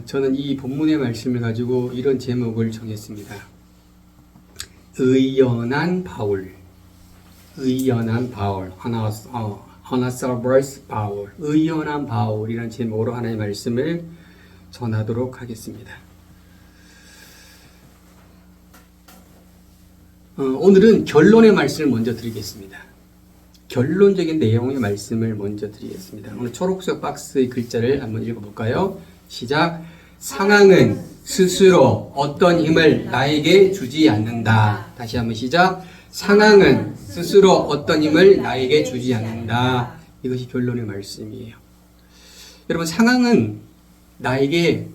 저는 이 본문의 말씀을 가지고 이런 제목을 정했습니다. 의연한 바울. 의연한 바울. Unauthorized 바울. 의연한 바울이라는 제목으로 하나님의 말씀을 전하도록 하겠습니다. 오늘은 결론의 말씀을 먼저 드리겠습니다. 결론적인 내용의 말씀을 먼저 드리겠습니다. 오늘 초록색 박스의 글자를 한번 읽어볼까요? 시작. 상황은 스스로 어떤 힘을 나에게 주지 않는다. 다시 한번 시작. 상황은 스스로 어떤 힘을 나에게 주지 않는다. 이것이 결론의 말씀이에요. 여러분, 상황은 나에게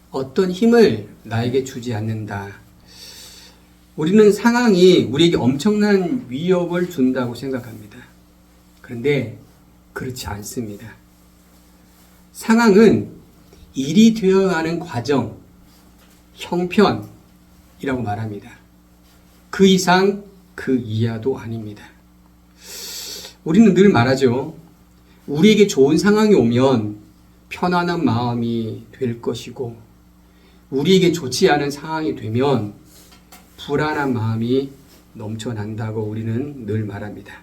어떤 힘을 나에게 주지 않는다. 우리는 상황이 우리에게 엄청난 위협을 준다고 생각합니다. 그런데 그렇지 않습니다. 상황은 일이 되어가는 과정, 형편이라고 말합니다. 그 이상 그 이하도 아닙니다. 우리는 늘 말하죠. 우리에게 좋은 상황이 오면 편안한 마음이 될 것이고, 우리에게 좋지 않은 상황이 되면 불안한 마음이 넘쳐난다고 우리는 늘 말합니다.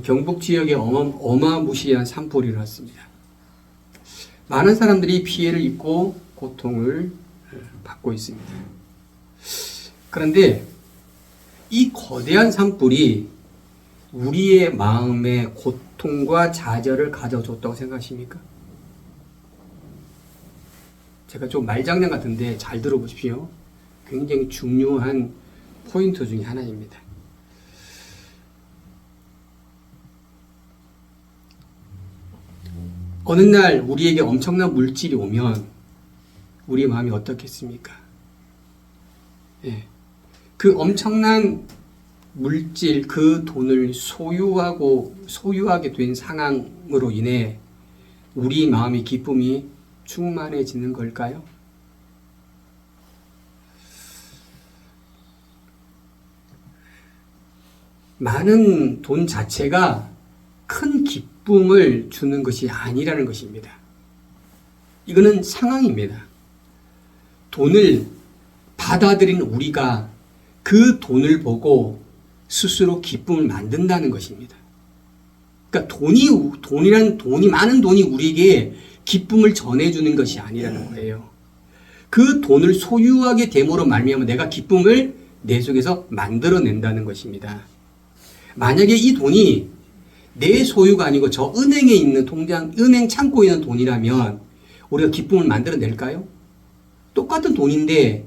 경북 지역에 어마무시한 산불이 일어났습니다. 많은 사람들이 피해를 입고 고통을 받고 있습니다. 그런데 이 거대한 산불이 우리의 마음에 고통과 좌절을 가져줬다고 생각하십니까? 제가 좀 말장난 같은데 잘 들어보십시오. 굉장히 중요한 포인트 중에 하나입니다. 어느 날 우리에게 엄청난 물질이 오면 우리의 마음이 어떻겠습니까? 그 엄청난 물질, 그 돈을 소유하게 된 상황으로 인해 우리 마음의 기쁨이 충만해지는 걸까요? 많은 돈 자체가 큰 기쁨을 주는 것이 아니라는 것입니다. 이거는 상황입니다. 돈을 받아들인 우리가 그 돈을 보고 스스로 기쁨을 만든다는 것입니다. 그러니까 많은 돈이 우리에게 기쁨을 전해주는 것이 아니라는 거예요. 그 돈을 소유하게 됨으로 말미암아 내가 기쁨을 내 속에서 만들어낸다는 것입니다. 만약에 이 돈이 내 소유가 아니고 저 은행에 있는 은행 창고에 있는 돈이라면 우리가 기쁨을 만들어낼까요? 똑같은 돈인데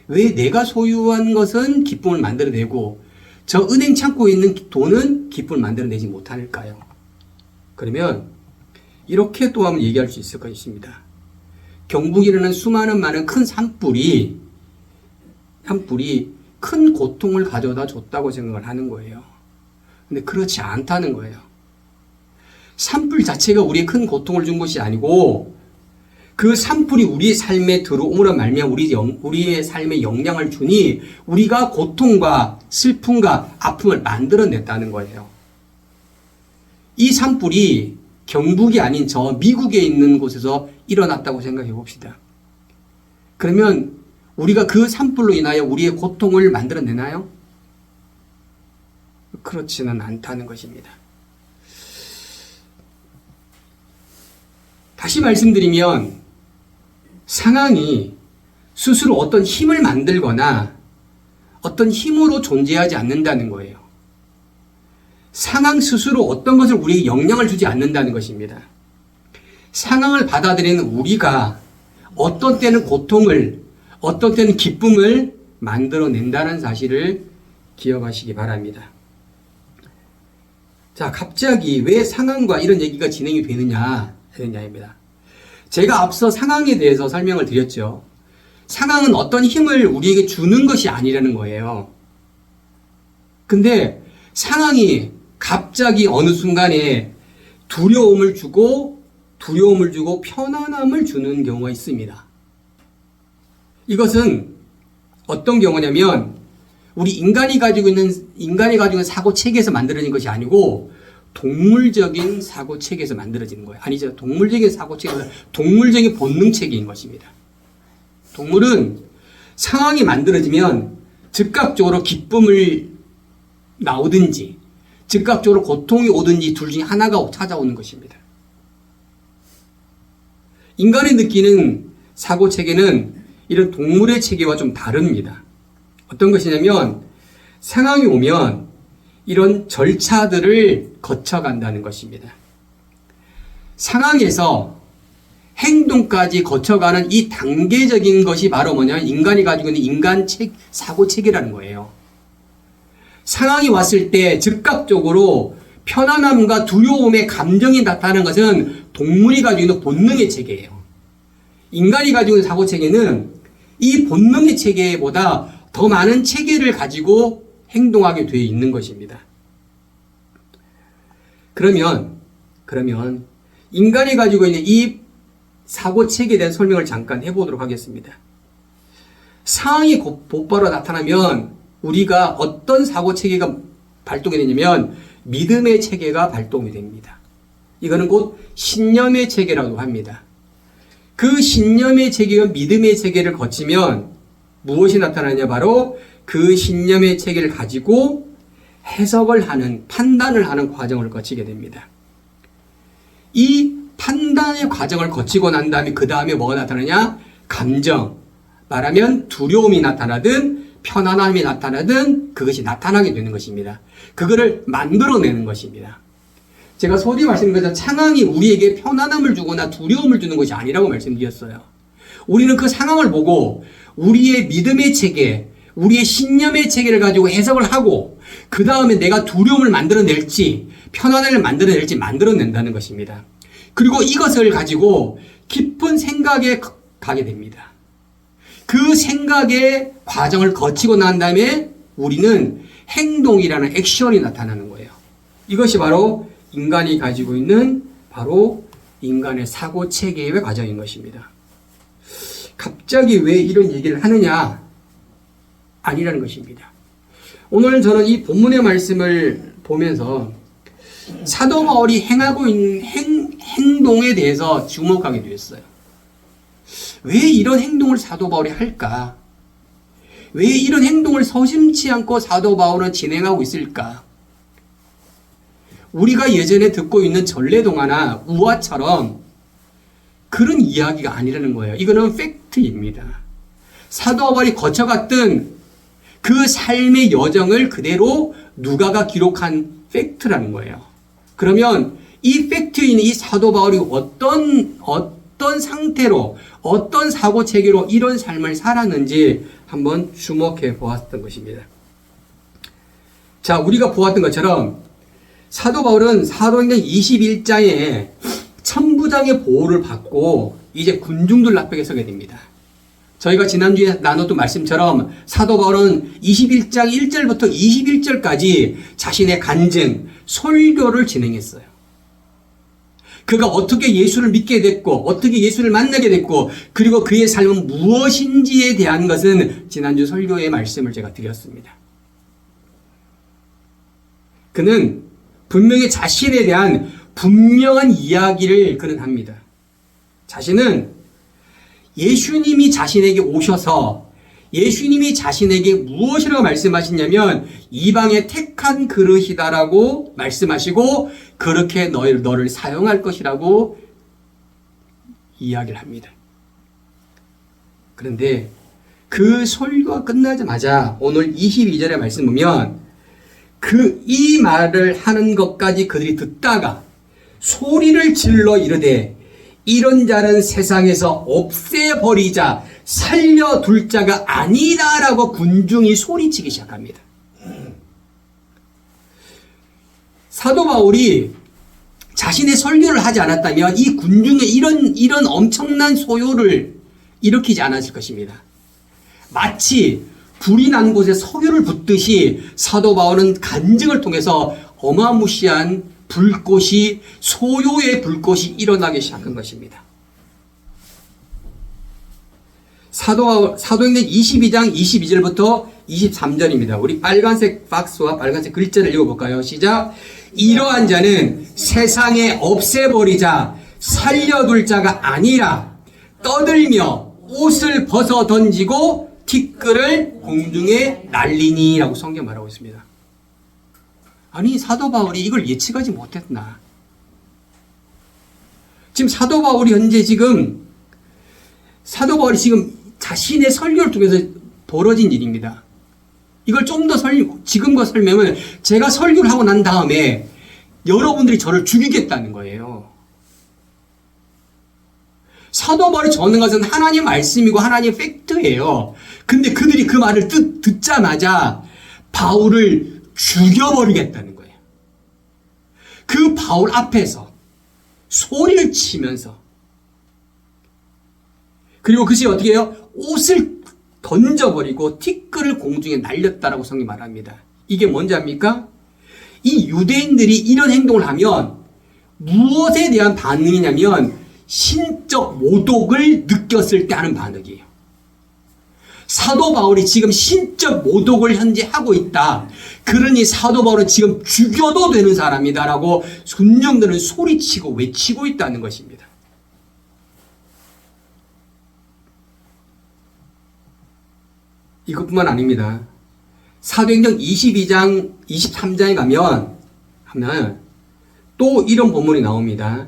왜 내가 소유한 것은 기쁨을 만들어내고 저 은행 창고에 있는 돈은 기쁨을 만들어내지 못할까요? 그러면 이렇게 또 한번 얘기할 수 있을 것입니다. 경북에 일어난 많은 큰 산불이 큰 고통을 가져다 줬다고 생각을 하는 거예요. 근데 그렇지 않다는 거예요. 산불 자체가 우리의 큰 고통을 준 것이 아니고 그 산불이 우리의 삶에 들어옴으로 말미암아 우리의 삶에 영향을 주니 우리가 고통과 슬픔과 아픔을 만들어냈다는 거예요. 이 산불이 경북이 아닌 저 미국에 있는 곳에서 일어났다고 생각해 봅시다. 그러면 우리가 그 산불로 인하여 우리의 고통을 만들어내나요? 그렇지는 않다는 것입니다. 다시 말씀드리면 상황이 스스로 어떤 힘을 만들거나 어떤 힘으로 존재하지 않는다는 거예요. 상황 스스로 어떤 것을 우리에게 영향을 주지 않는다는 것입니다. 상황을 받아들이는 우리가 어떤 때는 고통을, 어떤 때는 기쁨을 만들어낸다는 사실을 기억하시기 바랍니다. 자, 갑자기 왜 상황과 이런 얘기가 진행이 되느냐입니다. 제가 앞서 상황에 대해서 설명을 드렸죠. 상황은 어떤 힘을 우리에게 주는 것이 아니라는 거예요. 근데 상황이 갑자기 어느 순간에 두려움을 주고 편안함을 주는 경우가 있습니다. 이것은 어떤 경우냐면 우리 인간이 가지고 있는 사고 체계에서 만들어진 것이 아니고 동물적인 사고 체계에서 만들어지는 거예요. 아니죠. 동물적인 사고 체계에서 동물적인 본능 체계인 것입니다. 동물은 상황이 만들어지면 즉각적으로 기쁨을 나오든지 즉각적으로 고통이 오든지 둘 중에 하나가 찾아오는 것입니다. 인간이 느끼는 사고 체계는 이런 동물의 체계와 좀 다릅니다. 어떤 것이냐면 상황이 오면 이런 절차들을 거쳐간다는 것입니다. 상황에서 행동까지 거쳐가는 이 단계적인 것이 바로 뭐냐면 인간이 가지고 있는 사고 체계라는 거예요. 상황이 왔을 때 즉각적으로 편안함과 두려움의 감정이 나타나는 것은 동물이 가지고 있는 본능의 체계예요. 인간이 가지고 있는 사고 체계는 이 본능의 체계보다 더 많은 체계를 가지고 행동하게 되어 있는 것입니다. 그러면 인간이 가지고 있는 이 사고 체계에 대한 설명을 잠깐 해보도록 하겠습니다. 상황이 곧바로 나타나면 우리가 어떤 사고 체계가 발동이 되냐면 믿음의 체계가 발동이 됩니다. 이거는 곧 신념의 체계라고 합니다. 그 신념의 체계와 믿음의 체계를 거치면 무엇이 나타나냐? 바로 그 신념의 체계를 가지고 해석을 하는, 판단을 하는 과정을 거치게 됩니다. 이 판단의 과정을 거치고 난 다음에 그 다음에 뭐가 나타나냐? 감정, 말하면 두려움이 나타나든 편안함이 나타나든 그것이 나타나게 되는 것입니다. 그거를 만들어내는 것입니다. 제가 소위 말씀드린 상황이 우리에게 편안함을 주거나 두려움을 주는 것이 아니라고 말씀드렸어요. 우리는 그 상황을 보고 우리의 믿음의 체계, 우리의 신념의 체계를 가지고 해석을 하고 그 다음에 내가 두려움을 만들어낼지 편안함을 만들어낼지 만들어낸다는 것입니다. 그리고 이것을 가지고 깊은 생각에 가게 됩니다. 그 생각의 과정을 거치고 난 다음에 우리는 행동이라는 액션이 나타나는 거예요. 이것이 바로 인간이 가지고 있는 바로 인간의 사고 체계의 과정인 것입니다. 갑자기 왜 이런 얘기를 하느냐? 아니라는 것입니다. 오늘 저는 이 본문의 말씀을 보면서 사도 바울이 행하고 있는 행동에 대해서 주목하게 되었어요. 왜 이런 행동을 사도 바울이 할까? 왜 이런 행동을 서심치 않고 사도 바울은 진행하고 있을까? 우리가 예전에 듣고 있는 전래동화나 우화처럼 그런 이야기가 아니라는 거예요. 이거는 팩트입니다. 사도 바울이 거쳐갔던 그 삶의 여정을 그대로 누가가 기록한 팩트라는 거예요. 그러면 이 팩트에 있는 이 사도 바울이 어떤 상태로 어떤 사고 체계로 이런 삶을 살았는지 한번 주목해 보았던 것입니다. 자, 우리가 보았던 것처럼 사도 바울은 사도행전 21장에 천부장의 보호를 받고 이제 군중들 앞에 서게 됩니다. 저희가 지난주에 나눴던 말씀처럼 사도 바울은 21장 1절부터 21절까지 자신의 간증, 설교를 진행했어요. 그가 어떻게 예수를 믿게 됐고 어떻게 예수를 만나게 됐고 그리고 그의 삶은 무엇인지에 대한 것은 지난주 설교의 말씀을 제가 드렸습니다. 그는 분명히 자신에 대한 분명한 이야기를 그는 합니다. 자신은 예수님이 자신에게 오셔서 예수님이 자신에게 무엇이라고 말씀하시냐면 이방의 택한 그릇이다라고 말씀하시고 그렇게 너를 사용할 것이라고 이야기를 합니다. 그런데 그 설교가 끝나자마자 오늘 22절의 말씀 보면 이 말을 하는 것까지 그들이 듣다가 소리를 질러 이르되 이런 자는 세상에서 없애버리자 살려둘 자가 아니다라고 군중이 소리치기 시작합니다. 사도 바울이 자신의 설교를 하지 않았다면 이 군중에 이런 엄청난 소요를 일으키지 않았을 것입니다. 마치 불이 난 곳에 석유를 붓듯이 사도 바울은 간증을 통해서 어마무시한 불꽃이 소요의 불꽃이 일어나기 시작한 것입니다. 사도행전 22장 22절부터 23절입니다. 우리 빨간색 박스와 빨간색 글자를 읽어볼까요? 시작. 이러한 자는 세상에 없애버리자 살려둘 자가 아니라 떠들며 옷을 벗어 던지고 티끌을 공중에 날리니라고 성경 말하고 있습니다. 아니 사도 바울이 이걸 예측하지 못했나? 지금 사도 바울이 자신의 설교를 통해서 벌어진 일입니다. 이걸 좀 더 지금과 설명을 제가 설교를 하고 난 다음에 여러분들이 저를 죽이겠다는 거예요. 사도 바울이 전한 것은 하나님의 말씀이고 하나님의 팩트예요. 근데 그들이 그 말을 듣자마자 바울을 죽여버리겠다는 거예요. 그 바울 앞에서 소리를 치면서, 그리고 그것이 어떻게 해요? 옷을 던져버리고 티끌을 공중에 날렸다라고 성경이 말합니다. 이게 뭔지 압니까? 이 유대인들이 이런 행동을 하면 무엇에 대한 반응이냐면 신적 모독을 느꼈을 때 하는 반응이에요. 사도 바울이 지금 신적 모독을 현재 하고 있다. 그러니 사도 바울은 지금 죽여도 되는 사람이다라고 순종들은 소리치고 외치고 있다는 것입니다. 이것뿐만 아닙니다. 사도행전 22장, 23장에 하면 또 이런 본문이 나옵니다.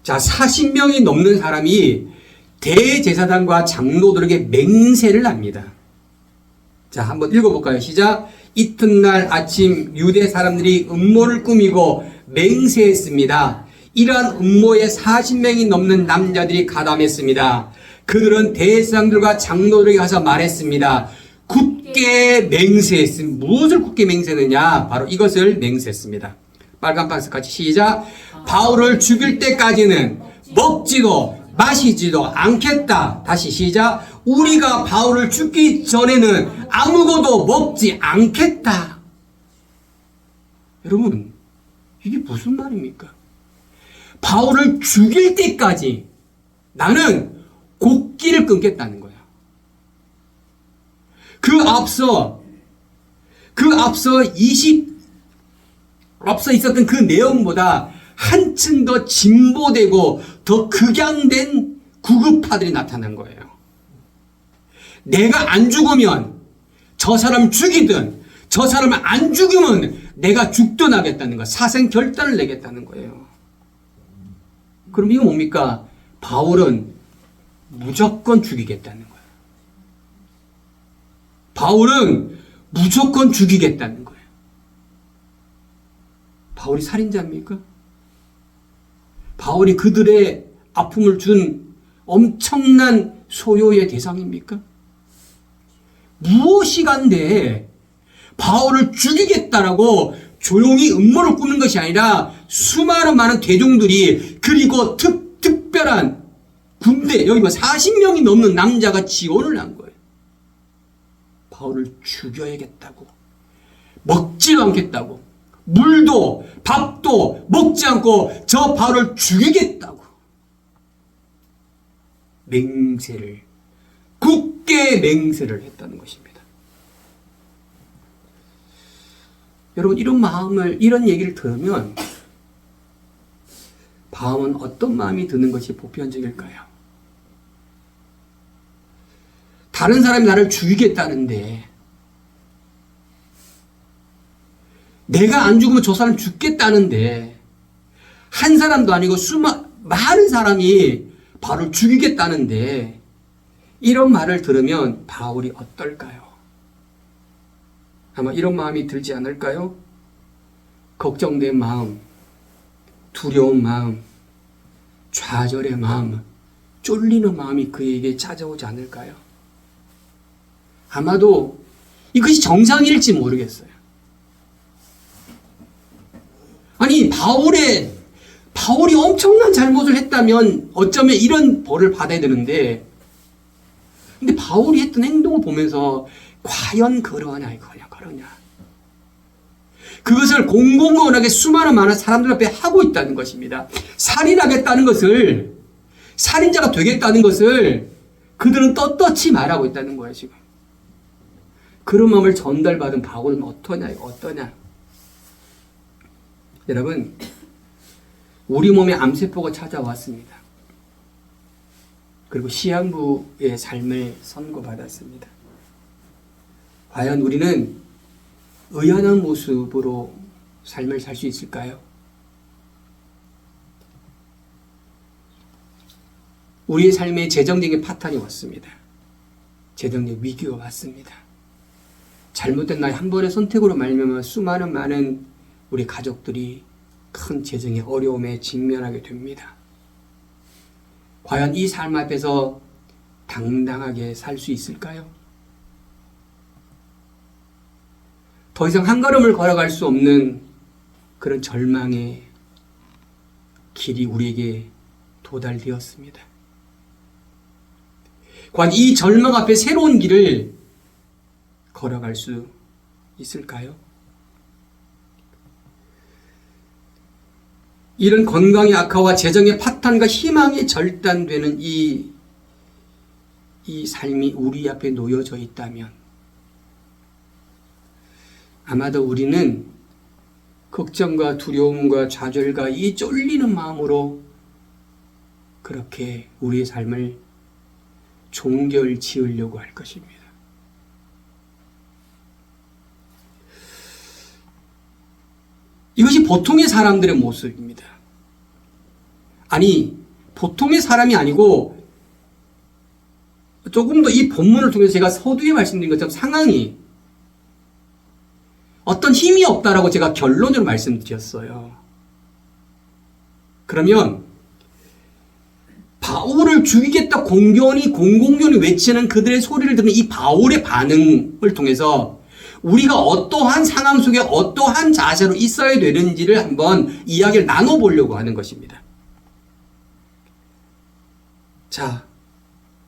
자, 40명이 넘는 사람이 대제사장과 장로들에게 맹세를 합니다. 자, 한번 읽어볼까요? 시작. 이튿날 아침 유대 사람들이 음모를 꾸미고 맹세했습니다. 이러한 음모에 40명이 넘는 남자들이 가담했습니다. 그들은 대제사장들과 장로들에게 가서 말했습니다. 굳게 맹세했습니다. 무엇을 굳게 맹세했느냐? 바로 이것을 맹세했습니다. 빨간 박스 같이 시작. 바울을 죽일 때까지는 먹지도 마시지도 않겠다. 다시 시작. 우리가 바울을 죽기 전에는 아무것도 먹지 않겠다. 여러분, 이게 무슨 말입니까? 바울을 죽일 때까지 나는 곡기를 끊겠다는 거예요. 앞서 있었던 그 내용보다 한층 더 진보되고 더 극양된 구급파들이 나타난 거예요. 내가 안 죽으면 저 사람 죽이든 저 사람을 안 죽으면 내가 죽든 하겠다는 거, 사생 결단을 내겠다는 거예요. 그럼 이거 뭡니까? 바울은 무조건 죽이겠다는 거예요. 바울은 무조건 죽이겠다는 거예요. 바울이 살인자입니까? 바울이 그들의 아픔을 준 엄청난 소요의 대상입니까? 무엇이 간데 바울을 죽이겠다라고 조용히 음모를 꾸는 것이 아니라 수많은 많은 대중들이, 그리고 특별한 군대, 여기 40명이 넘는 남자가 지원을 한 거예요. 바울을 죽여야겠다고. 먹지도 않겠다고. 물도 밥도 먹지 않고 저 바울을 죽이겠다고. 굳게 맹세를 했다는 것입니다. 여러분, 이런 얘기를 들으면 마음은 어떤 마음이 드는 것이 보편적일까요? 다른 사람이 나를 죽이겠다는데, 내가 안 죽으면 저 사람 죽겠다는데, 한 사람도 아니고 많은 사람이 바울을 죽이겠다는데, 이런 말을 들으면 바울이 어떨까요? 아마 이런 마음이 들지 않을까요? 걱정된 마음, 두려운 마음, 좌절의 마음, 쫄리는 마음이 그에게 찾아오지 않을까요? 아마도 이것이 정상일지 모르겠어요. 아니, 바울이 엄청난 잘못을 했다면 어쩌면 이런 벌을 받아야 되는데, 근데 바울이 했던 행동을 보면서 과연 그러냐. 그것을 공공연하게 수많은 많은 사람들 앞에 하고 있다는 것입니다. 살인하겠다는 것을, 살인자가 되겠다는 것을 그들은 떳떳이 말하고 있다는 거예요, 지금. 그런 마음을 전달받은 바울은 어떠냐. 여러분, 우리 몸에 암세포가 찾아왔습니다. 그리고 시한부의 삶을 선고받았습니다. 과연 우리는 의연한 모습으로 삶을 살 수 있을까요? 우리의 삶에 재정적인 파탄이 왔습니다. 재정적 위기가 왔습니다. 잘못된 나의 한 번의 선택으로 말미암아 수많은 많은 우리 가족들이 큰 재정의 어려움에 직면하게 됩니다. 과연 이 삶 앞에서 당당하게 살 수 있을까요? 더 이상 한 걸음을 걸어갈 수 없는 그런 절망의 길이 우리에게 도달되었습니다. 과연 이 절망 앞에 새로운 길을 걸어갈 수 있을까요? 이런 건강의 악화와 재정의 파탄과 희망이 절단되는 이 삶이 우리 앞에 놓여져 있다면 아마도 우리는 걱정과 두려움과 좌절과 이 쫄리는 마음으로 그렇게 우리의 삶을 종결 지으려고 할 것입니다. 이것이 보통의 사람들의 모습입니다. 아니, 보통의 사람이 아니고 조금 더 이 본문을 통해서 제가 서두에 말씀드린 것처럼 상황이 어떤 힘이 없다라고 제가 결론으로 말씀드렸어요. 그러면 바울을 죽이겠다 공공연히 외치는 그들의 소리를 듣는 이 바울의 반응을 통해서 우리가 어떠한 상황 속에 어떠한 자세로 있어야 되는지를 한번 이야기를 나눠보려고 하는 것입니다. 자,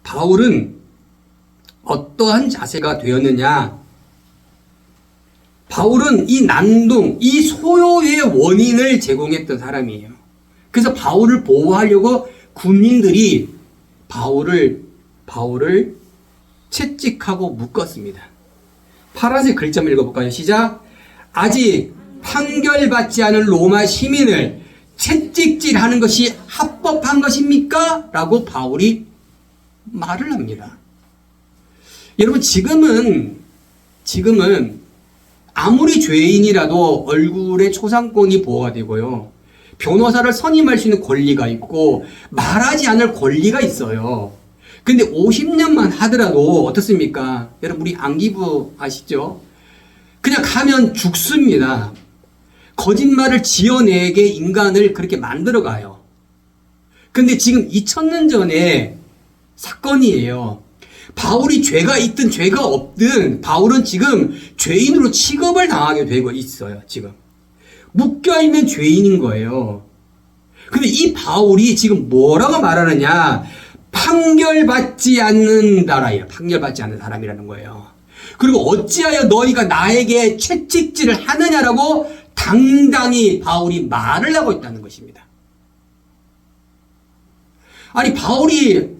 바울은 어떠한 자세가 되었느냐? 바울은 이 난동, 이 소요의 원인을 제공했던 사람이에요. 그래서 바울을 보호하려고 군인들이 바울을 채찍하고 묶었습니다. 파란색 글자 읽어볼까요? 시작. 아직 판결받지 않은 로마 시민을 채찍질하는 것이 합법한 것입니까? 라고 바울이 말을 합니다. 여러분, 지금은 아무리 죄인이라도 얼굴에 초상권이 보호가 되고요. 변호사를 선임할 수 있는 권리가 있고 말하지 않을 권리가 있어요. 근데 50년만 하더라도 어떻습니까? 여러분, 우리 안기부 아시죠? 그냥 가면 죽습니다. 거짓말을 지어내게 인간을 그렇게 만들어가요. 근데 지금 2000년 전에 사건이에요. 바울이 죄가 있든 죄가 없든 바울은 지금 죄인으로 취급을 당하게 되고 있어요. 지금 묶여있는 죄인인 거예요. 근데 이 바울이 지금 뭐라고 말하느냐? 판결받지 않는다라예요. 판결받지 않는 사람이라는 거예요. 그리고 어찌하여 너희가 나에게 채찍질을 하느냐라고 당당히 바울이 말을 하고 있다는 것입니다. 아니, 바울이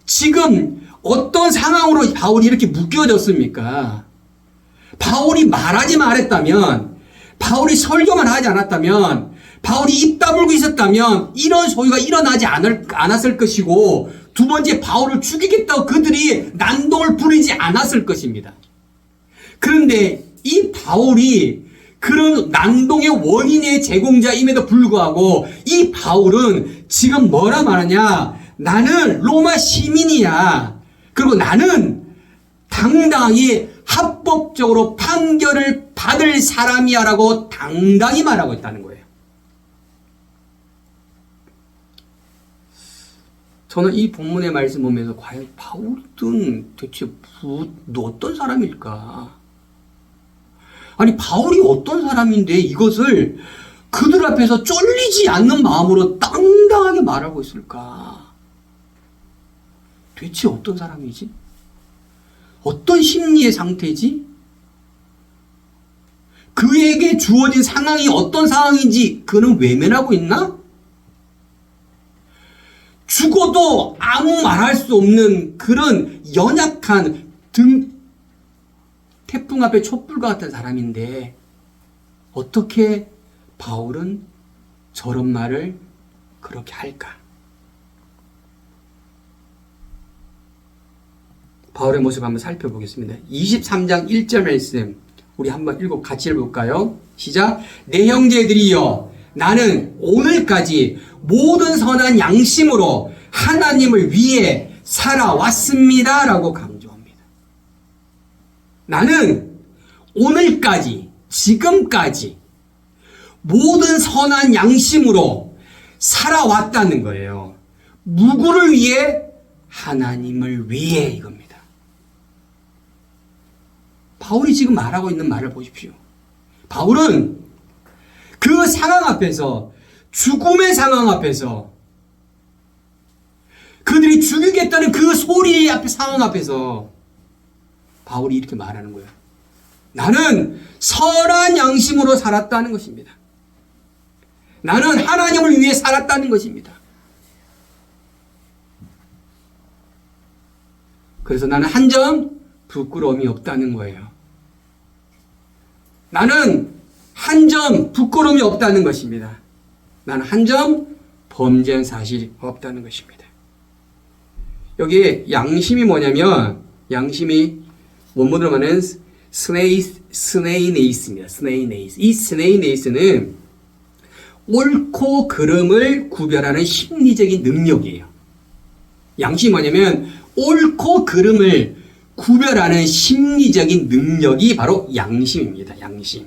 지금 어떤 상황으로 바울이 이렇게 묶여졌습니까? 바울이 말하지 말았다면, 바울이 설교만 하지 않았다면, 바울이 입 다물고 있었다면 이런 소유가 일어나지 않았을 것이고, 두 번째, 바울을 죽이겠다고 그들이 난동을 부리지 않았을 것입니다. 그런데 이 바울이 그런 난동의 원인의 제공자임에도 불구하고 이 바울은 지금 뭐라 말하냐? 나는 로마 시민이야. 그리고 나는 당당히 합법적으로 판결을 받을 사람이야 라고 당당히 말하고 있다는 거예요. 저는 이 본문의 말씀 보면서 과연 바울은 대체 어떤 사람일까? 아니, 바울이 어떤 사람인데 이것을 그들 앞에서 쫄리지 않는 마음으로 당당하게 말하고 있을까? 대체 어떤 사람이지? 어떤 심리의 상태지? 그에게 주어진 상황이 어떤 상황인지 그는 외면하고 있나? 죽어도 아무 말할 수 없는 그런 연약한 태풍 앞에 촛불과 같은 사람인데 어떻게 바울은 저런 말을 그렇게 할까? 바울의 모습 한번 살펴보겠습니다. 23장 1절 말씀 우리 한번 같이 읽어볼까요? 시작. 내 형제들이여 나는 오늘까지 모든 선한 양심으로 하나님을 위해 살아왔습니다. 라고 강조합니다. 나는 오늘까지 지금까지 모든 선한 양심으로 살아왔다는 거예요. 누구를 위해? 하나님을 위해 이겁니다. 바울이 지금 말하고 있는 말을 보십시오. 바울은 그 상황 앞에서, 죽음의 상황 앞에서, 그들이 죽이겠다는 그 소리 앞에 상황 앞에서 바울이 이렇게 말하는 거예요. 나는 선한 양심으로 살았다는 것입니다. 나는 하나님을 위해 살았다는 것입니다. 그래서 나는 한 점 부끄러움이 없다는 거예요. 나는 한 점 부끄러움이 없다는 것입니다. 나는 한 점 범죄한 사실이 없다는 것입니다. 여기 양심이 뭐냐면, 양심이 원문으로 말하는 스네이네이스입니다. 스네이네이스. 이 스네이네이스는 옳고 그름을 구별하는 심리적인 능력이에요. 양심이 뭐냐면 옳고 그름을 구별하는 심리적인 능력이 바로 양심입니다. 양심.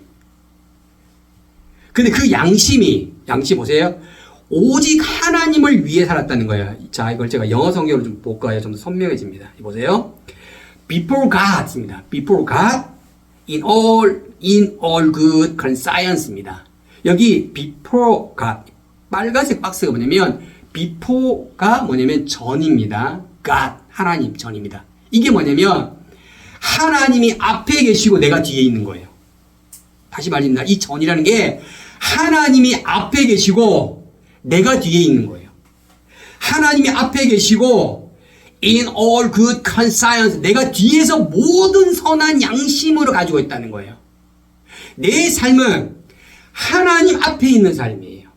근데 그 양심 보세요. 오직 하나님을 위해 살았다는 거예요. 자, 이걸 제가 영어 성경으로 좀 볼까요? 좀 더 선명해집니다. 보세요. Before God입니다. Before God, in all good conscience입니다. 여기 before God, 빨간색 박스가 뭐냐면 before가 뭐냐면 전입니다. God, 하나님 전입니다. 이게 뭐냐면 하나님이 앞에 계시고 내가 뒤에 있는 거예요. 다시 말입니다. 이 전이라는 게 하나님이 앞에 계시고 내가 뒤에 있는 거예요. 하나님이 앞에 계시고 in all good conscience, 내가 뒤에서 모든 선한 양심으로 가지고 있다는 거예요. 내 삶은 하나님 앞에 있는 삶이에요.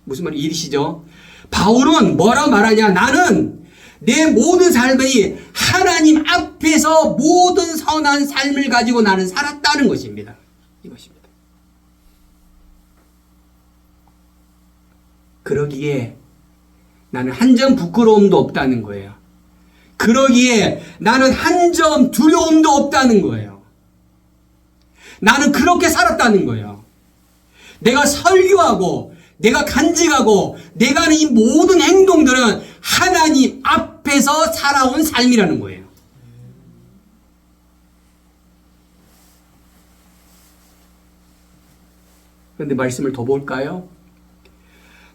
무슨 말인지 이해되시죠? 바울은 뭐라 말하냐? 나는 내 모든 삶이 하나님 앞에서 모든 선한 삶을 가지고 나는 살았다는 것입니다. 이것입니다. 그러기에 나는 한 점 부끄러움도 없다는 거예요. 그러기에 나는 한 점 두려움도 없다는 거예요. 나는 그렇게 살았다는 거예요. 내가 설교하고 내가 간직하고 내가 하는 이 모든 행동들은 하나님 앞에서 살아온 삶이라는 거예요. 그런데 말씀을 더 볼까요?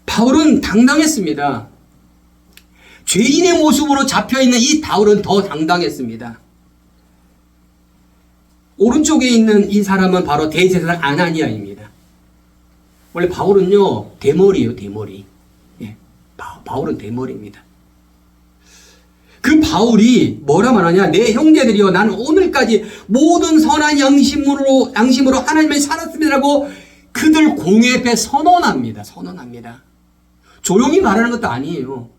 바울은 당당했습니다. 죄인의 모습으로 잡혀있는 이 바울은 더 당당했습니다. 오른쪽에 있는 이 사람은 바로 대제사장 아나니아입니다. 원래 바울은요, 대머리예요, 대머리. 예, 바울은 대머리입니다. 그 바울이 뭐라 말하냐? 내 형제들이여, 나는 오늘까지 모든 선한 양심으로 하나님을 살았습니다라고 그들 공회 앞에 선언합니다. 선언합니다. 조용히 말하는 것도 아니에요.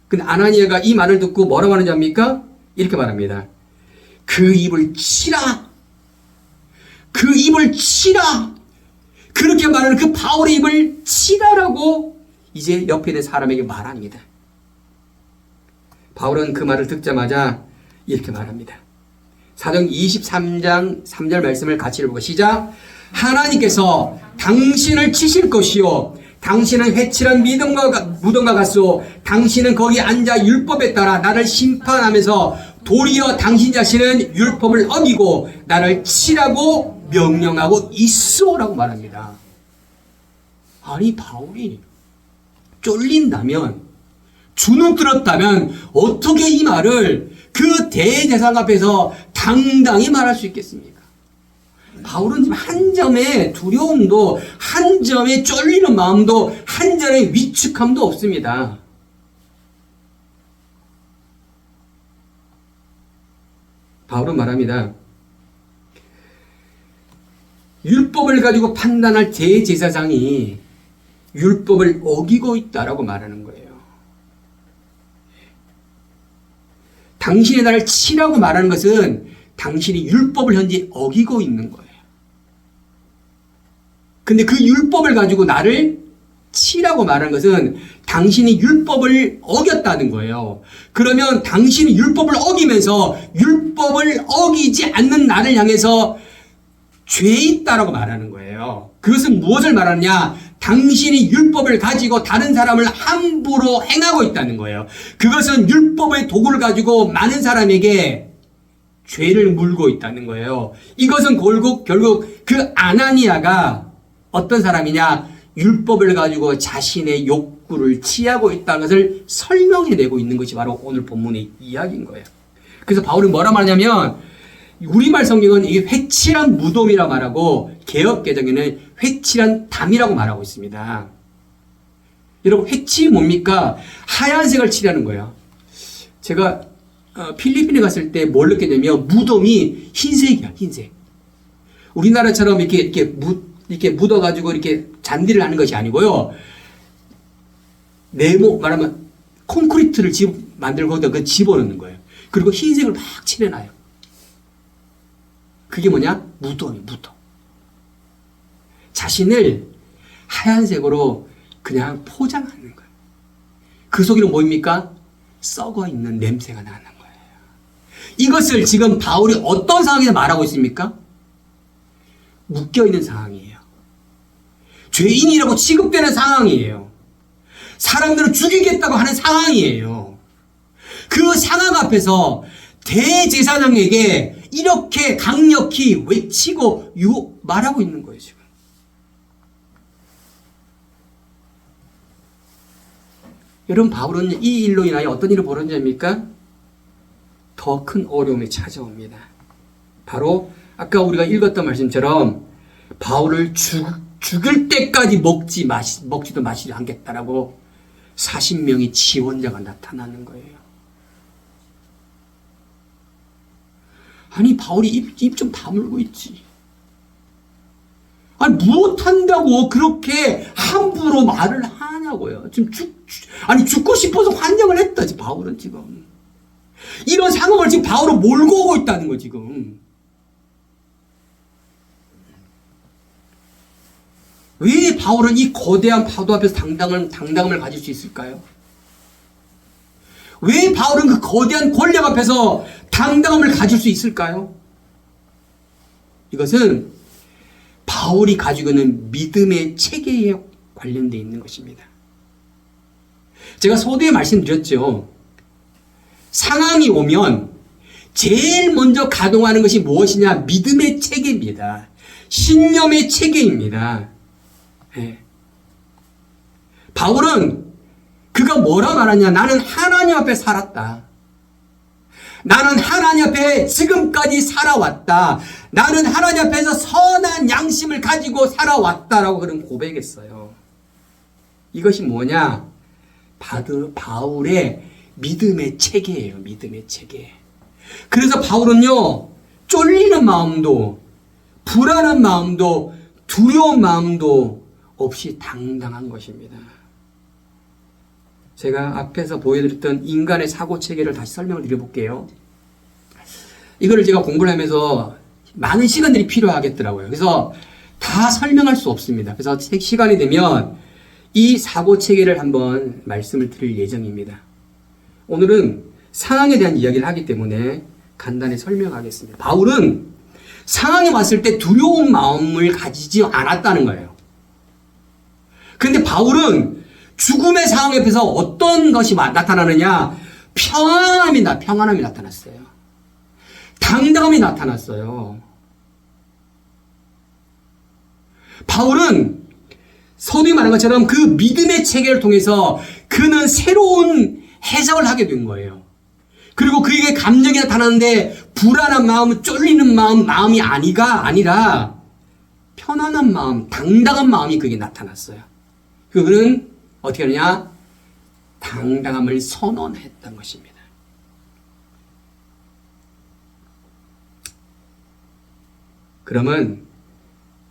근데 아나니아가 이 말을 듣고 뭐라고 하는지 압니까? 이렇게 말합니다. 그 입을 치라. 그 입을 치라. 그렇게 말하는 그 바울의 입을 치라라고 이제 옆에 있는 사람에게 말합니다. 바울은 그 말을 듣자마자 이렇게 말합니다. 사도행 23장 3절 말씀을 같이 읽어보고 시작. 하나님께서 당신을 치실 것이요 당신은 회칠한 무덤과 같소. 당신은 거기 앉아 율법에 따라 나를 심판하면서 도리어 당신 자신은 율법을 어기고 나를 치라고 명령하고 있소라고 말합니다. 아니 바울이 쫄린다면 주눅 들었다면 어떻게 이 말을 그 대제사장 앞에서 당당히 말할 수 있겠습니까? 바울은 지금 한 점의 두려움도 한 점의 쫄리는 마음도 한 점의 위축함도 없습니다. 바울은 말합니다. 율법을 가지고 판단할 대제사장이 율법을 어기고 있다라고 말하는 거예요. 당신의 나를 치라고 말하는 것은 당신이 율법을 현재 어기고 있는 거예요. 근데 그 율법을 가지고 나를 치라고 말하는 것은 당신이 율법을 어겼다는 거예요. 그러면 당신이 율법을 어기면서 율법을 어기지 않는 나를 향해서 죄 있다라고 말하는 거예요. 그것은 무엇을 말하느냐? 당신이 율법을 가지고 다른 사람을 함부로 행하고 있다는 거예요. 그것은 율법의 도구를 가지고 많은 사람에게 죄를 물고 있다는 거예요. 이것은 결국 그 아나니아가 어떤 사람이냐? 율법을 가지고 자신의 욕구를 취하고 있다는 것을 설명해내고 있는 것이 바로 오늘 본문의 이야기인 거예요. 그래서 바울이 뭐라 말하냐면 우리말 성경은 이게 회칠한 무덤이라 말하고 개역개정에는 회칠한 담이라고 말하고 있습니다. 여러분 회칠이 뭡니까? 하얀색을 칠하는 거예요. 제가 필리핀에 갔을 때 뭘 느꼈냐면 무덤이 흰색이야. 흰색. 우리나라처럼 이렇게 묻어가지고 이렇게 잔디를 하는 것이 아니고요. 네모 말하면 콘크리트를 만들고 거기다 그 집어넣는 거예요. 그리고 흰색을 막 칠해놔요. 그게 뭐냐? 무덤이 무덤. 자신을 하얀색으로 그냥 포장하는 거예요. 그 속에는 뭐입니까? 썩어 있는 냄새가 나는 거예요. 이것을 지금 바울이 어떤 상황에서 말하고 있습니까? 묶여있는 상황이에요. 죄인이라고 취급되는 상황이에요. 사람들을 죽이겠다고 하는 상황이에요. 그 상황 앞에서 대제사장에게 이렇게 강력히 외치고 말하고 있는 거예요, 지금. 여러분, 바울은 이 일로 인하여 어떤 일을 벌였습니까? 더 큰 어려움이 찾아옵니다. 바로 아까 우리가 읽었던 말씀처럼 바울을 죽을 때까지 먹지도 마시지 않겠다라고 40명의 지원자가 나타나는 거예요. 아니 바울이 입 좀 다물고 있지. 아니 못한다고 그렇게 함부로 말을 하냐고요. 지금 죽고 싶어서 환영을 했다. 지금 바울은 지금 이런 상황을 지금 바울은 몰고 오고 있다는 거 지금. 왜 바울은 이 거대한 파도 앞에서 당당함을 가질 수 있을까요? 왜 바울은 그 거대한 권력 앞에서 당당함을 가질 수 있을까요? 이것은 바울이 가지고 있는 믿음의 체계에 관련되어 있는 것입니다. 제가 서두에 말씀드렸죠. 상황이 오면 제일 먼저 가동하는 것이 무엇이냐? 믿음의 체계입니다. 신념의 체계입니다. 네. 바울은 그가 뭐라 말하냐? 나는 하나님 앞에 살았다. 나는 하나님 앞에 지금까지 살아왔다. 나는 하나님 앞에서 선한 양심을 가지고 살아왔다라고 그런 고백했어요. 이것이 뭐냐? 바울의 믿음의 체계예요. 믿음의 체계. 그래서 바울은요, 쫄리는 마음도, 불안한 마음도, 두려운 마음도 없이 당당한 것입니다. 제가 앞에서 보여드렸던 인간의 사고 체계를 다시 설명을 드려볼게요. 이거를 제가 공부를 하면서 많은 시간들이 필요하겠더라고요. 그래서 다 설명할 수 없습니다. 그래서 시간이 되면 이 사고 체계를 한번 말씀을 드릴 예정입니다. 오늘은 상황에 대한 이야기를 하기 때문에 간단히 설명하겠습니다. 바울은 상황이 왔을 때 두려운 마음을 가지지 않았다는 거예요. 그런데 바울은 죽음의 상황 앞에서 어떤 것이 나타나느냐? 평안함이 나타났어요. 당당함이 나타났어요. 바울은 서두에 말한 것처럼 그 믿음의 체계를 통해서 그는 새로운 해석을 하게 된 거예요. 그리고 그에게 감정이 나타나는데 불안한 마음, 쫄리는 마음이 아니라 편안한 마음, 당당한 마음이 그에게 나타났어요. 그는 어떻게 하느냐? 당당함을 선언했던 것입니다. 그러면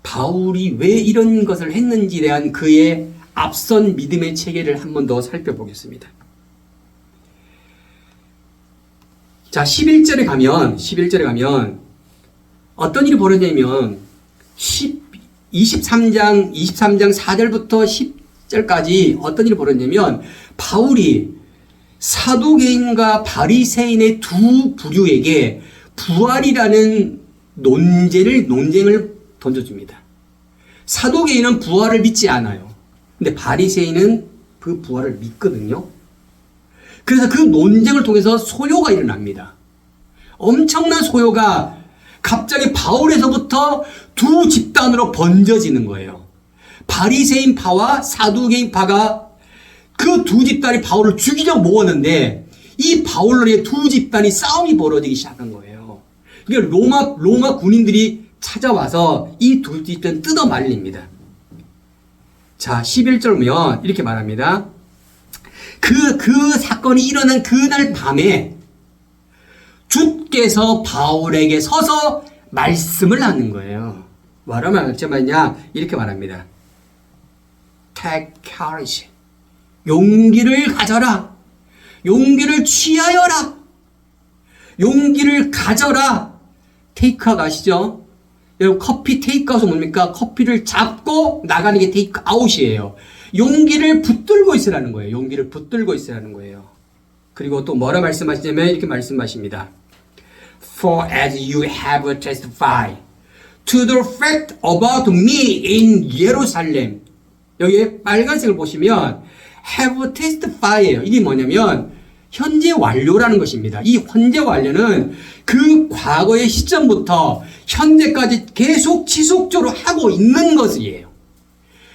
바울이 왜 이런 것을 했는지에 대한 그의 앞선 믿음의 체계를 한 번 더 살펴보겠습니다. 자, 11절에 가면 어떤 일이 벌어지냐면 23장 4절부터 10절까지 어떤 일이 벌어지냐면 바울이 사두개인과 바리새인의 두 부류에게 부활이라는 논쟁을 던져줍니다. 사두개인은 부활을 믿지 않아요. 근데 바리새인은 그 부활을 믿거든요. 그래서 그 논쟁을 통해서 소요가 일어납니다. 엄청난 소요가 갑자기 바울에서부터 두 집단으로 번져지는 거예요. 바리새인 파와 사두개인 파가 그 두 집단이 바울을 죽이려고 모았는데 이 바울의 두 집단이 싸움이 벌어지기 시작한 거예요. 그러니까 로마 군인들이 찾아와서 이 두 집단 뜯어 말립니다. 자, 11절 보면 이렇게 말합니다. 그 사건이 일어난 그날 밤에 주께서 바울에게 서서 말씀을 하는 거예요. 뭐라고 말했냐? 이렇게 말합니다. Take courage. 용기를 가져라. 용기를 취하여라. 용기를 가져라. 테이크아웃 아시죠? 여러분 커피 테이크아웃은 뭡니까? 커피를 잡고 나가는 게 테이크아웃이에요. 용기를 붙들고 있으라는 거예요. 용기를 붙들고 있으라는 거예요. 그리고 또 뭐라 말씀하시냐면 이렇게 말씀하십니다. For as you have testified to the fact about me in Jerusalem. 여기 빨간색을 보시면 have testified예요. 이게 뭐냐면 현재 완료라는 것입니다. 이 현재 완료는 그 과거의 시점부터 현재까지 계속 지속적으로 하고 있는 것이에요.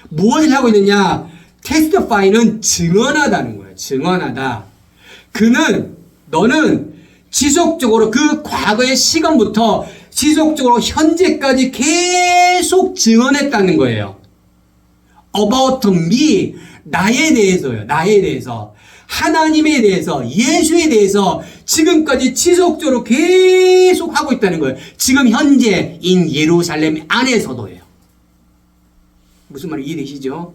무엇을 하고 있느냐? testify는 증언하다는 거예요. 증언하다. 너는 지속적으로 그 과거의 시간부터 지속적으로 현재까지 계속 증언했다는 거예요. About me, 나에 대해서요. 나에 대해서. 하나님에 대해서, 예수에 대해서 지금까지 지속적으로 계속 하고 있다는 거예요. 지금 현재 인 예루살렘 안에서도예요. 무슨 말이 이해되시죠?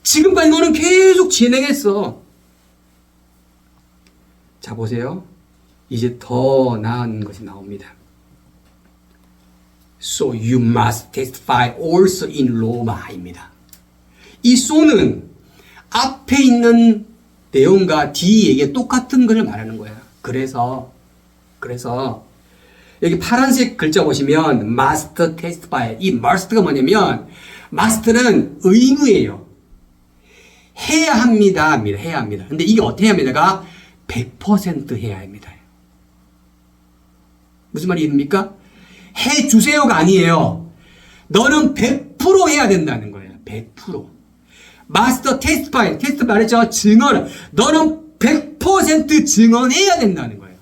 지금까지 너는 계속 진행했어. 자, 보세요. 이제 더 나은 것이 나옵니다. So you must testify also in Roma입니다. 이 so는 앞에 있는 내용과 뒤에 똑같은 것을 말하는 거예요. 그래서 여기 파란색 글자 보시면 must testify. 이 must가 뭐냐면 must는 의무예요. 해야 합니다. 해야 합니다. 근데 이게 어떻게 해야 합니다가 100% 해야 합니다. 무슨 말이 있습니까? 해 주세요가 아니에요. 너는 100% 해야 된다는 거예요. 100%. 마스터 테스트파이 말했죠. 증언. 너는 100% 증언해야 된다는 거예요.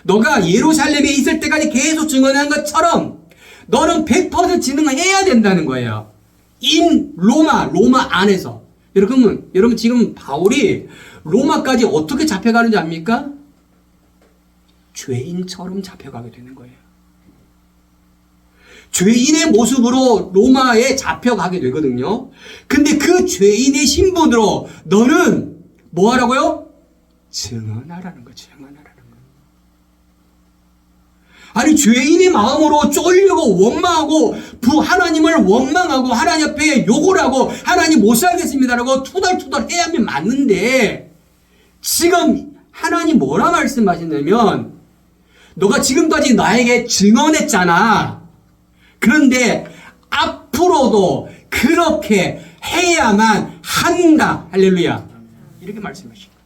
너가 예루살렘에 있을 때까지 계속 증언한 것처럼 너는 100% 증언해야 된다는 거예요. 인 로마 안에서. 여러분 지금 바울이 로마까지 어떻게 잡혀가는지 압니까? 죄인처럼 잡혀가게 되는 거예요. 죄인의 모습으로 로마에 잡혀가게 되거든요. 근데 그 죄인의 신분으로 너는 뭐 하라고요? 증언하라는 거예요. 증언하라는 거예요. 아니 죄인의 마음으로 쫄려고 원망하고 하나님을 원망하고 하나님 앞에 욕을 하고 하나님 못 살겠습니다라고 투덜투덜 해야 하면 맞는데 지금 하나님 뭐라 말씀하시냐면 너가 지금까지 나에게 증언했잖아. 그런데 앞으로도 그렇게 해야만 한다. 할렐루야. 이렇게 말씀하십니다.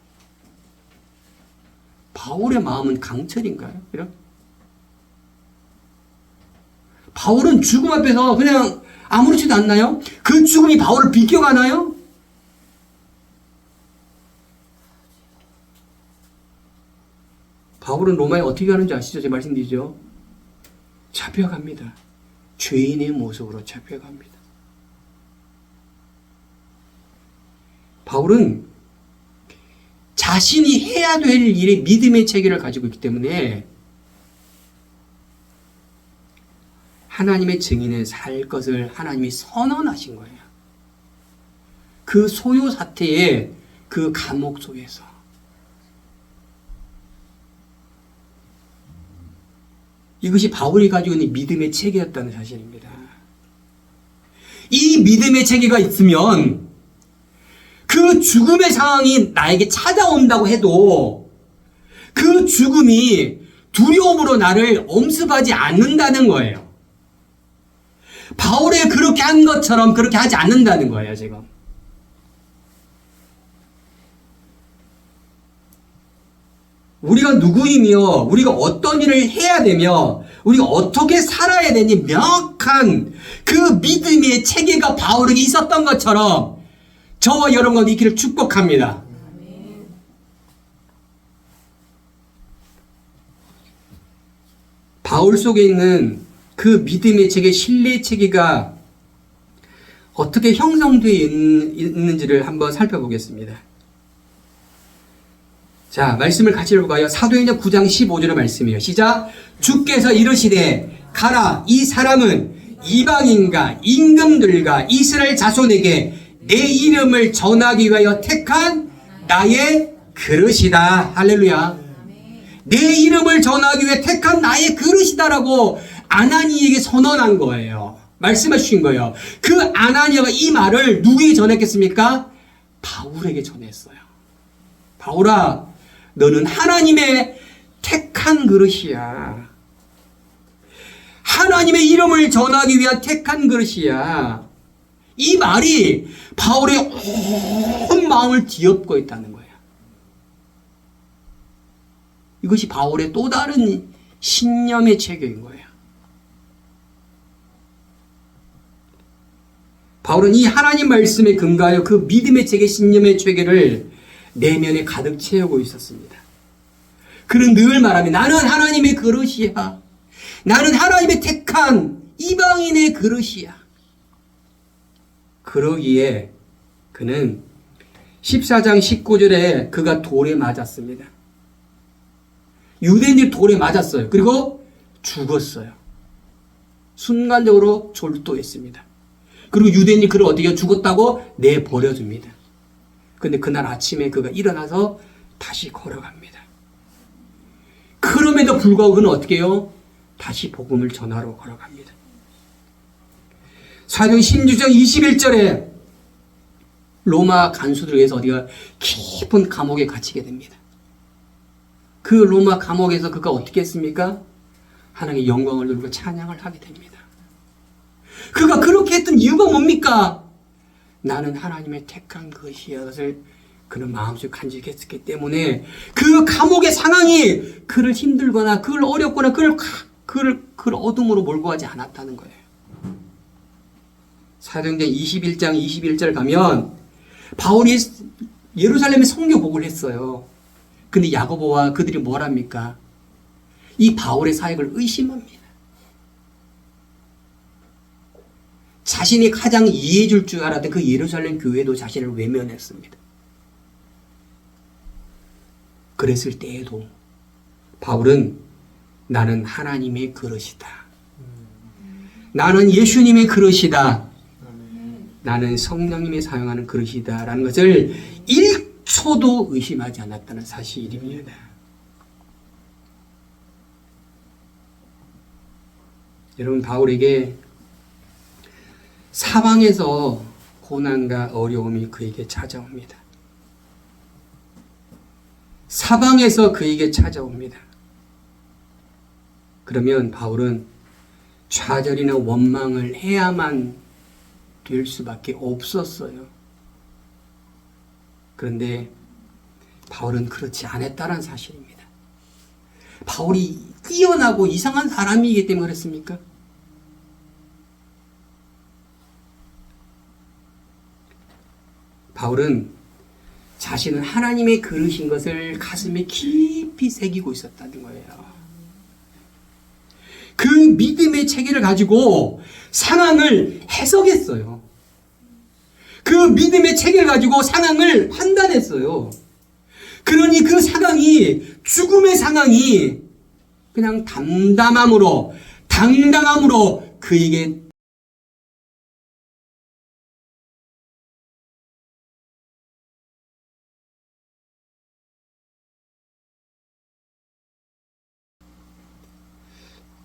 바울의 마음은 강철인가요? 그럼? 바울은 죽음 앞에서 그냥 아무렇지도 않나요? 그 죽음이 바울을 비껴가나요? 바울은 로마에 어떻게 가는지 아시죠? 제가 말씀드리죠. 잡혀갑니다. 죄인의 모습으로 잡혀갑니다. 바울은 자신이 해야 될 일에 믿음의 체계를 가지고 있기 때문에 하나님의 증인에 살 것을 하나님이 선언하신 거예요. 그 소요 사태의 그 감옥 속에서. 이것이 바울이 가지고 있는 믿음의 체계였다는 사실입니다. 이 믿음의 체계가 있으면 그 죽음의 상황이 나에게 찾아온다고 해도 그 죽음이 두려움으로 나를 엄습하지 않는다는 거예요. 바울이 그렇게 한 것처럼 그렇게 하지 않는다는 거예요, 지금. 우리가 누구이며 우리가 어떤 일을 해야 되며 우리가 어떻게 살아야 되니 명확한 그 믿음의 체계가 바울에게 있었던 것처럼 저와 여러분과 있기를 축복합니다. 바울 속에 있는 그 믿음의 체계, 신뢰의 체계가 어떻게 형성되어 있는지를 한번 살펴보겠습니다. 자, 말씀을 같이 읽어봐요. 사도행전 9장 15절의 말씀이에요. 시작. 주께서 이르시되 가라, 이 사람은 이방인과 임금들과 이스라엘 자손에게 내 이름을 전하기 위하여 택한 나의 그릇이다. 할렐루야. 내 이름을 전하기 위해 택한 나의 그릇이다라고 아나니에게 선언한 거예요. 말씀해 주신 거예요. 그 아나니아가 이 말을 누구에게 전했겠습니까? 바울에게 전했어요. 바울아, 너는 하나님의 택한 그릇이야. 하나님의 이름을 전하기 위한 택한 그릇이야. 이 말이 바울의 온 마음을 뒤엎고 있다는 거예요. 이것이 바울의 또 다른 신념의 체계인 거예요. 바울은 이 하나님 말씀에 근거하여 그 믿음의 체계, 신념의 체계를 내면에 가득 채우고 있었습니다. 그는 늘 말하며 나는 하나님의 그릇이야. 나는 하나님의 택한 이방인의 그릇이야. 그러기에 그는 14장 19절에 그가 돌에 맞았습니다. 유대인들이 돌에 맞았어요. 그리고 죽었어요. 순간적으로 졸도했습니다. 그리고 유대인이 그를 어떻게 죽었다고 내버려줍니다. 그런데 그날 아침에 그가 일어나서 다시 걸어갑니다. 그럼에도 불구하고 그는 어떻게 해요? 다시 복음을 전하러 걸어갑니다. 사도행 16장 21절에 로마 간수들에 의해서 어디가 깊은 감옥에 갇히게 됩니다. 그 로마 감옥에서 그가 어떻게 했습니까? 하나님의 영광을 누리고 찬양을 하게 됩니다. 그가 그렇게 했던 이유가 뭡니까? 나는 하나님의 택한 것이야. 것을 그는 마음속에 간직했기 때문에 그 감옥의 상황이 그를 힘들거나 그를 어렵거나 그를 어둠으로 몰고 가지 않았다는 거예요. 사도행전 21장 21절 가면 바울이 예루살렘에 선교복을 했어요. 근데 야고보와 그들이 뭘 합니까? 이 바울의 사역을 의심합니다. 자신이 가장 이해해 줄 줄 알았던 그 예루살렘 교회도 자신을 외면했습니다. 그랬을 때에도 바울은 나는 하나님의 그릇이다. 나는 예수님의 그릇이다. 나는 성령님이 사용하는 그릇이다. 라는 것을 1초도 의심하지 않았다는 사실입니다. 여러분, 바울에게 사방에서 고난과 어려움이 그에게 찾아옵니다. 사방에서 그에게 찾아옵니다. 그러면 바울은 좌절이나 원망을 해야만 될 수밖에 없었어요. 그런데 바울은 그렇지 않았다는 사실입니다. 바울이 뛰어나고 이상한 사람이기 때문에 그랬습니까? 바울은 자신은 하나님의 그릇인 것을 가슴에 깊이 새기고 있었다는 거예요. 그 믿음의 체계를 가지고 상황을 해석했어요. 그 믿음의 체계를 가지고 상황을 판단했어요. 그러니 그 상황이, 죽음의 상황이 그냥 담담함으로, 당당함으로 그에게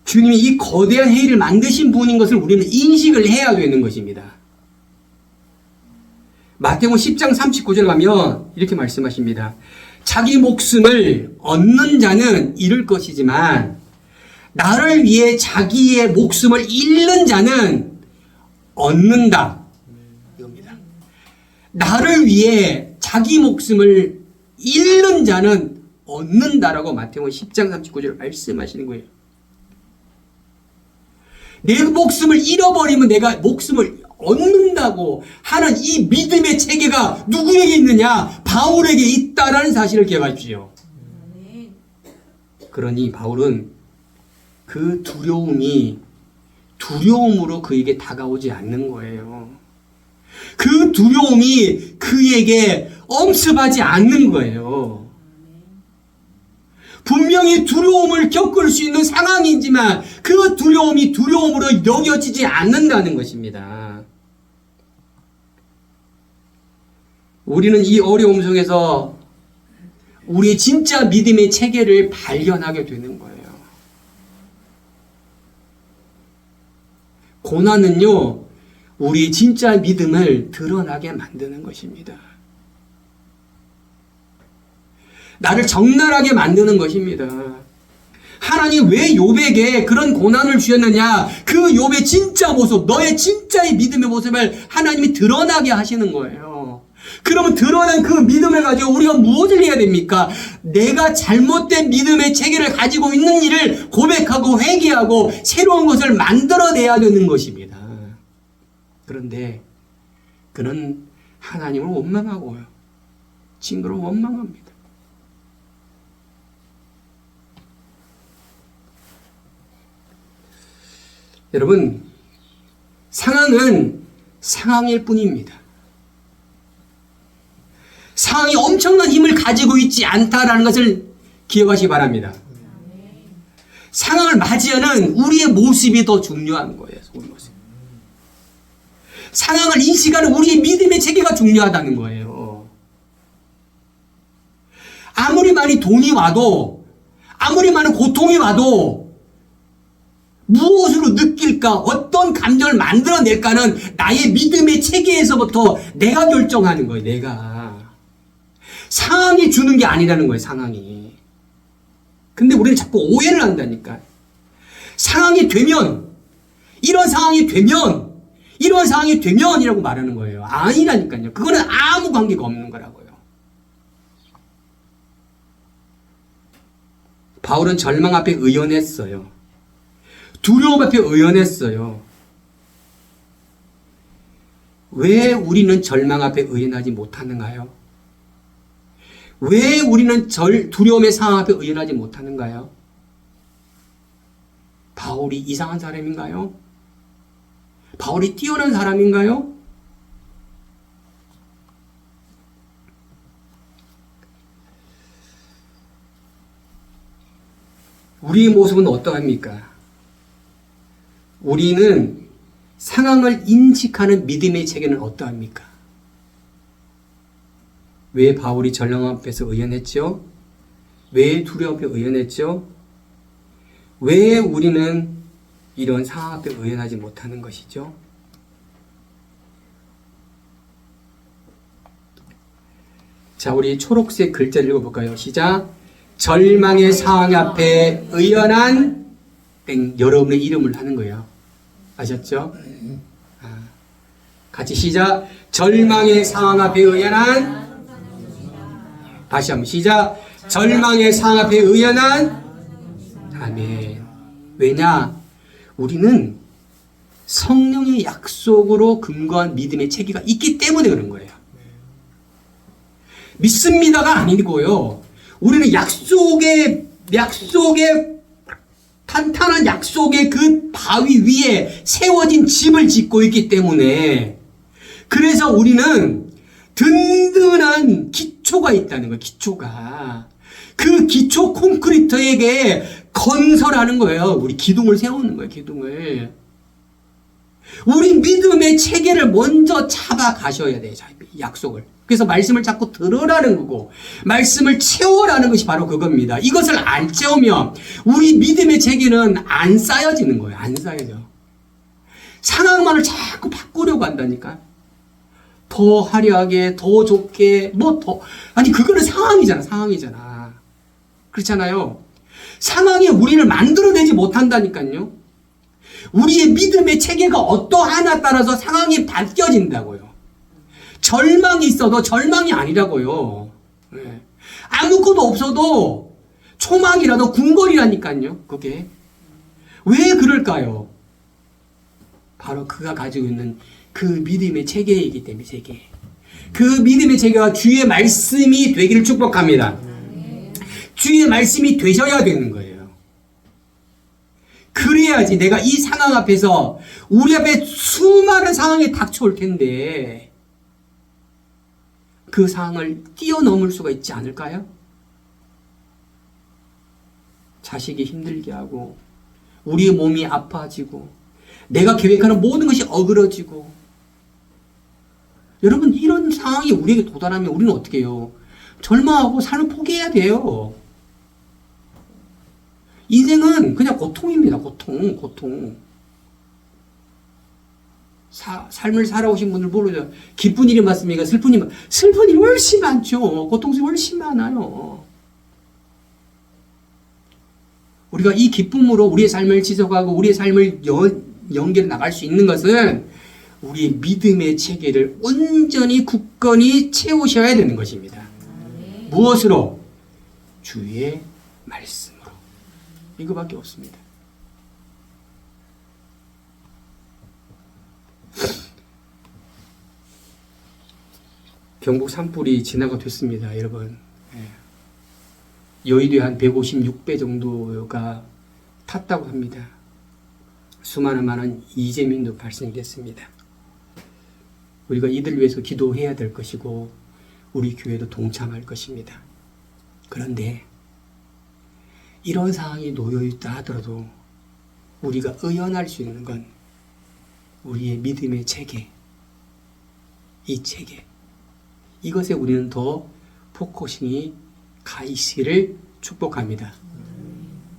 주님이 이 거대한 해를 만드신 분인 것을 우리는 인식을 해야 되는 것입니다. 마태복음 10장 39절 가면 이렇게 말씀하십니다. 자기 목숨을 얻는 자는 잃을 것이지만 나를 위해 자기의 목숨을 잃는 자는 얻는다. 이겁니다. 나를 위해 자기 목숨을 잃는 자는 얻는다라고 마태복음 10장 39절 말씀하시는 거예요. 내 목숨을 잃어버리면 내가 목숨을 얻는다고 하는 이 믿음의 체계가 누구에게 있느냐? 바울에게 있다라는 사실을 기억하십시오. 그러니 바울은 그 두려움으로 그에게 다가오지 않는 거예요. 그 두려움이 그에게 엄습하지 않는 거예요. 분명히 두려움을 겪을 수 있는 상황이지만 그 두려움이 두려움으로 여겨지지 않는다는 것입니다. 우리는 이 어려움 속에서 우리의 진짜 믿음의 체계를 발견하게 되는 거예요. 고난은요, 우리의 진짜 믿음을 드러나게 만드는 것입니다. 나를 적나라하게 만드는 것입니다. 하나님 왜 욥에게 그런 고난을 주셨느냐? 그 욥의 진짜 모습, 너의 진짜의 믿음의 모습을 하나님이 드러나게 하시는 거예요. 그러면 드러난 그 믿음을 가지고 우리가 무엇을 해야 됩니까? 내가 잘못된 믿음의 체계를 가지고 있는 일을 고백하고 회개하고 새로운 것을 만들어내야 되는 것입니다. 그런데 그는 하나님을 원망하고요. 친구를 원망합니다. 여러분, 상황은 상황일 뿐입니다. 상황이 엄청난 힘을 가지고 있지 않다라는 것을 기억하시기 바랍니다. 상황을 맞이하는 우리의 모습이 더 중요한 거예요. 우리 모습. 상황을 인식하는 우리의 믿음의 체계가 중요하다는 거예요. 아무리 많이 돈이 와도, 아무리 많은 고통이 와도 무엇으로 느낄까, 어떤 감정을 만들어낼까는 나의 믿음의 체계에서부터 내가 결정하는 거예요. 내가. 상황이 주는 게 아니라는 거예요. 상황이. 근데 우리는 자꾸 오해를 한다니까. 상황이 되면, 이런 상황이 되면, 이런 상황이 되면이라고 말하는 거예요. 아니라니까요. 그거는 아무 관계가 없는 거라고요. 바울은 절망 앞에 의연했어요. 두려움 앞에 의연했어요. 왜 우리는 절망 앞에 의연하지 못하는가요? 왜 우리는 두려움의 상황 앞에 의연하지 못하는가요? 바울이 이상한 사람인가요? 바울이 뛰어난 사람인가요? 우리의 모습은 어떠합니까? 우리는 상황을 인식하는 믿음의 체계는 어떠합니까? 왜 바울이 절망 앞에서 의연했죠? 왜 두려움 앞에 의연했죠? 왜 우리는 이런 상황 앞에 의연하지 못하는 것이죠? 자, 우리 초록색 글자를 읽어볼까요? 시작. 절망의 상황 앞에 의연한 땡, 여러분의 이름을 하는 거예요. 아셨죠? 같이 시작. 절망의 상황 앞에 의연한, 다시 한번 시작. 절망의 상황 앞에 의연한, 아멘. 왜냐? 우리는 성령의 약속으로 근거한 믿음의 체계가 있기 때문에 그런 거예요. 믿습니다가 아니고요. 우리는 약속의 탄탄한 약속의 그 바위 위에 세워진 집을 짓고 있기 때문에, 그래서 우리는 든든한 기초가 있다는 거예요. 기초가. 그 기초 콘크리트에게 건설하는 거예요. 우리 기둥을 세우는 거예요. 기둥을. 우리 믿음의 체계를 먼저 잡아 가셔야 돼요. 약속을. 그래서 말씀을 자꾸 들으라는 거고 말씀을 채워라는 것이 바로 그겁니다. 이것을 안 채우면 우리 믿음의 체계는 안 쌓여지는 거예요. 안 쌓여져. 상황만을 자꾸 바꾸려고 한다니까. 더 화려하게, 더 좋게, 아니, 그거는 상황이잖아. 그렇잖아요. 상황에 우리를 만들어내지 못한다니까요. 우리의 믿음의 체계가 어떠하나 따라서 상황이 바뀌어진다고요. 절망이 있어도 절망이 아니라고요. 네. 아무것도 없어도 초막이라도 궁궐이라니까요. 그게. 왜 그럴까요? 바로 그가 가지고 있는 그 믿음의 체계이기 때문에 체계. 그 믿음의 체계가 주의 말씀이 되기를 축복합니다. 주의 말씀이 되셔야 되는 거예요. 그래야지 내가 이 상황 앞에서 우리 앞에 수많은 상황이 닥쳐올 텐데 그 상황을 뛰어넘을 수가 있지 않을까요? 자식이 힘들게 하고 우리의 몸이 아파지고 내가 계획하는 모든 것이 어그러지고 여러분 이런 상황이 우리에게 도달하면 우리는 어떻게 해요? 절망하고 삶을 포기해야 돼요. 인생은 그냥 고통입니다. 고통. 삶을 살아오신 분들 모르죠. 기쁜 일이 많습니까? 슬픈 일이 훨씬 많죠. 고통스러움이 훨씬 많아요. 우리가 이 기쁨으로 우리의 삶을 지속하고 우리의 삶을 연결해 나갈 수 있는 것은 우리의 믿음의 체계를 온전히 굳건히 채우셔야 되는 것입니다. 무엇으로? 주의 말씀으로. 이거밖에 없습니다. 경북 산불이 진화가 됐습니다, 여러분. 여의도에 한 156배 정도가 탔다고 합니다. 수많은 많은 이재민도 발생됐습니다. 우리가 이들 위해서 기도해야 될 것이고 우리 교회도 동참할 것입니다. 그런데 이런 상황이 놓여있다 하더라도 우리가 의연할 수 있는 건 우리의 믿음의 체계, 이 체계, 이것에 우리는 더 포커싱이 가 있기를 축복합니다.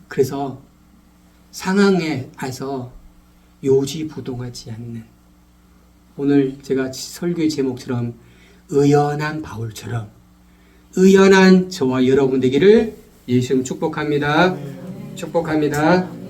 그래서 상황에 와서 요지부동하지 않는, 오늘 제가 설교의 제목처럼 의연한 바울처럼 의연한 저와 여러분 되기를 예수님 축복합니다. 축복합니다.